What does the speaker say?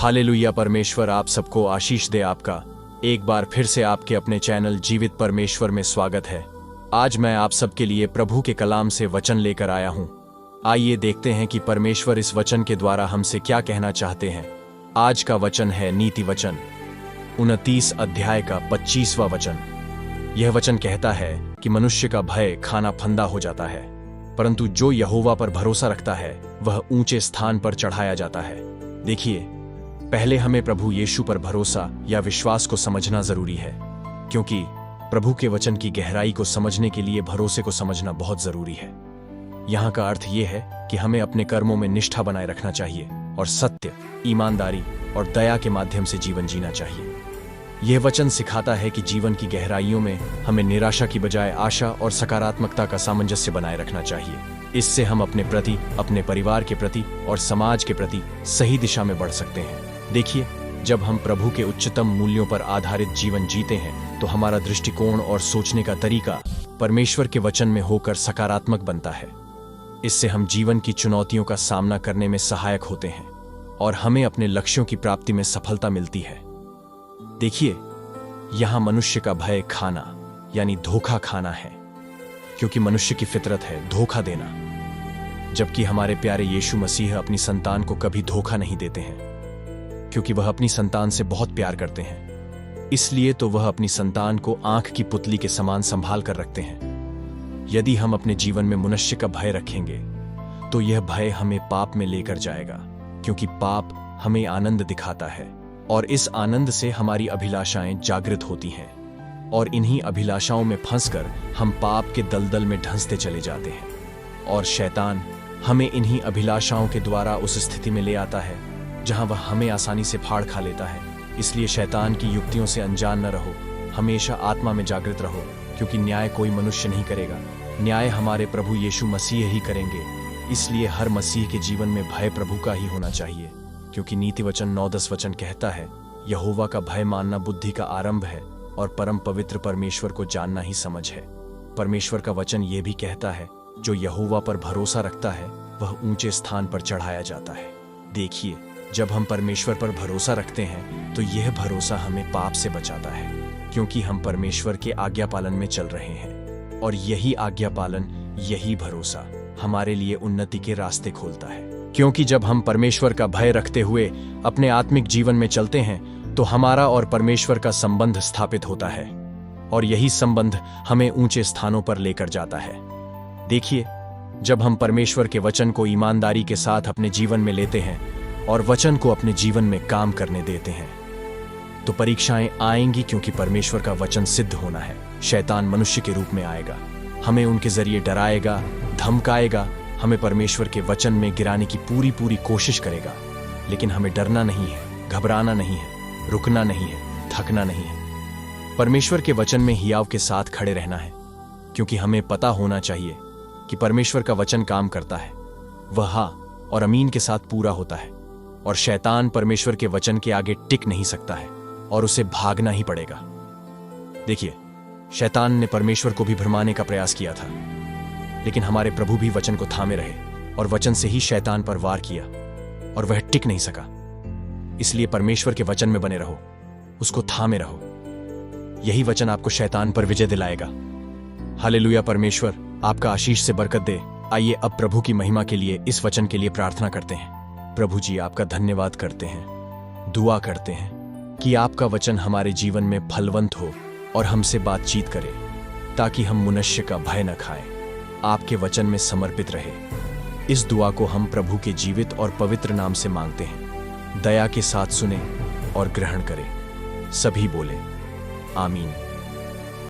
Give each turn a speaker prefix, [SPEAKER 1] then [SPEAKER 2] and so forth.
[SPEAKER 1] Hallelujah. परमेश्वर आप सबको आशीष दे। आपका एक बार फिर से आपके अपने चैनल जीवित परमेश्वर में स्वागत है। आज मैं आप सबके लिए प्रभु के कलाम से वचन लेकर आया हूं। आइए देखते हैं कि परमेश्वर इस वचन के द्वारा हमसे क्या कहना चाहते हैं। आज का वचन है नीति वचन 29 अध्याय का 25वां वचन। यह वचन कहता है कि मनुष्य का भय खाना फंदा हो जाता है, परंतु जो यहोवा पर भरोसा रखता है वह ऊंचे स्थान पर चढ़ाया जाता है। देखिए, पहले हमें प्रभु यीशु पर भरोसा या विश्वास को समझना जरूरी है, क्योंकि प्रभु के वचन की गहराई को समझने के लिए भरोसे को समझना बहुत जरूरी है। यहाँ का अर्थ यह है कि हमें अपने कर्मों में निष्ठा बनाए रखना चाहिए और सत्य, ईमानदारी और दया के माध्यम से जीवन जीना चाहिए। यह वचन सिखाता है कि जीवन की गहराइयों में हमें निराशा की बजाय आशा और सकारात्मकता का सामंजस्य बनाए रखना चाहिए। इससे हम अपने प्रति, अपने परिवार के प्रति और समाज के प्रति सही दिशा में बढ़ सकते हैं। देखिए, जब हम प्रभु के उच्चतम मूल्यों पर आधारित जीवन जीते हैं तो हमारा दृष्टिकोण और सोचने का तरीका परमेश्वर के वचन में होकर सकारात्मक बनता है। इससे हम जीवन की चुनौतियों का सामना करने में सहायक होते हैं और हमें अपने लक्ष्यों की प्राप्ति में सफलता मिलती है। देखिए, यहां मनुष्य का भय खाना यानी धोखा खाना है, क्योंकि मनुष्य की फितरत है धोखा देना, जबकि हमारे प्यारे यीशु मसीह अपनी संतान को कभी धोखा नहीं देते हैं, क्योंकि वह अपनी संतान से बहुत प्यार करते हैं। इसलिए तो वह अपनी संतान को आंख की पुतली के समान संभाल कर रखते हैं। यदि हम अपने जीवन में मनुष्य का भय रखेंगे तो यह भय हमें पाप में लेकर जाएगा, क्योंकि पाप हमें आनंद दिखाता है और इस आनंद से हमारी अभिलाषाएं जागृत होती हैं और इन्हीं अभिलाषाओं में फंसकर हम पाप के दलदल में ढंसते चले जाते हैं और शैतान हमें इन्हीं अभिलाषाओं के द्वारा उस स्थिति में ले आता है जहां वह हमें आसानी से फाड़ खा लेता है। इसलिए शैतान की युक्तियों से अनजान न रहो, हमेशा आत्मा में जागृत रहो, क्योंकि न्याय कोई मनुष्य नहीं करेगा, न्याय हमारे प्रभु यीशु मसीह ही करेंगे। इसलिए हर मसीह के जीवन में भय प्रभु का ही होना चाहिए, क्योंकि नीति वचन 9-10 वचन कहता है, यहोवा का भय मानना बुद्धि का आरंभ है और परम पवित्र परमेश्वर को जानना ही समझ है। परमेश्वर का वचन यह भी कहता है, जो यहोवा पर भरोसा रखता है वह ऊंचे स्थान पर चढ़ाया जाता है। देखिए, जब हम परमेश्वर पर भरोसा रखते हैं तो यह भरोसा हमें पाप से बचाता है, क्योंकि हम परमेश्वर के आज्ञा पालन में चल रहे हैं और यही आज्ञा पालन, यही भरोसा हमारे लिए उन्नति के रास्ते खोलता है। क्योंकि जब हम परमेश्वर का भय रखते हुए अपने आत्मिक जीवन में चलते हैं तो हमारा और परमेश्वर का संबंध स्थापित होता है और यही संबंध हमें ऊंचे स्थानों पर लेकर जाता है। देखिए, जब हम परमेश्वर के वचन को ईमानदारी के साथ अपने जीवन में लेते हैं और वचन को अपने जीवन में काम करने देते हैं तो परीक्षाएं आएंगी, क्योंकि परमेश्वर का वचन सिद्ध होना है। शैतान मनुष्य के रूप में आएगा, हमें उनके जरिए डराएगा, धमकाएगा, हमें परमेश्वर के वचन में गिराने की पूरी कोशिश करेगा। लेकिन हमें डरना नहीं है, घबराना नहीं है, रुकना नहीं है, थकना नहीं है। परमेश्वर के वचन में हियाव के साथ खड़े रहना है, क्योंकि हमें पता होना चाहिए कि परमेश्वर का वचन काम करता है, वह हाँ और अमीन के साथ पूरा होता है और शैतान परमेश्वर के वचन के आगे टिक नहीं सकता है और उसे भागना ही पड़ेगा। देखिए, शैतान ने परमेश्वर को भी भरमाने का प्रयास किया था, लेकिन हमारे प्रभु भी वचन को थामे रहे और वचन से ही शैतान पर वार किया और वह टिक नहीं सका। इसलिए परमेश्वर के वचन में बने रहो, उसको थामे रहो, यही वचन आपको शैतान पर विजय दिलाएगा। हालेलुया। परमेश्वर आपका आशीष से बरकत दे। आइए अब प्रभु की महिमा के लिए इस वचन के लिए प्रार्थना करते हैं। प्रभु जी, आपका धन्यवाद करते हैं, दुआ करते हैं कि आपका वचन हमारे जीवन में फलवंत हो और हमसे बातचीत करे, ताकि हम मनुष्य का भय न खाएं, आपके वचन में समर्पित रहे। इस दुआ को हम प्रभु के जीवित और पवित्र नाम से मांगते हैं। दया के साथ सुने और ग्रहण करें। सभी बोले आमीन।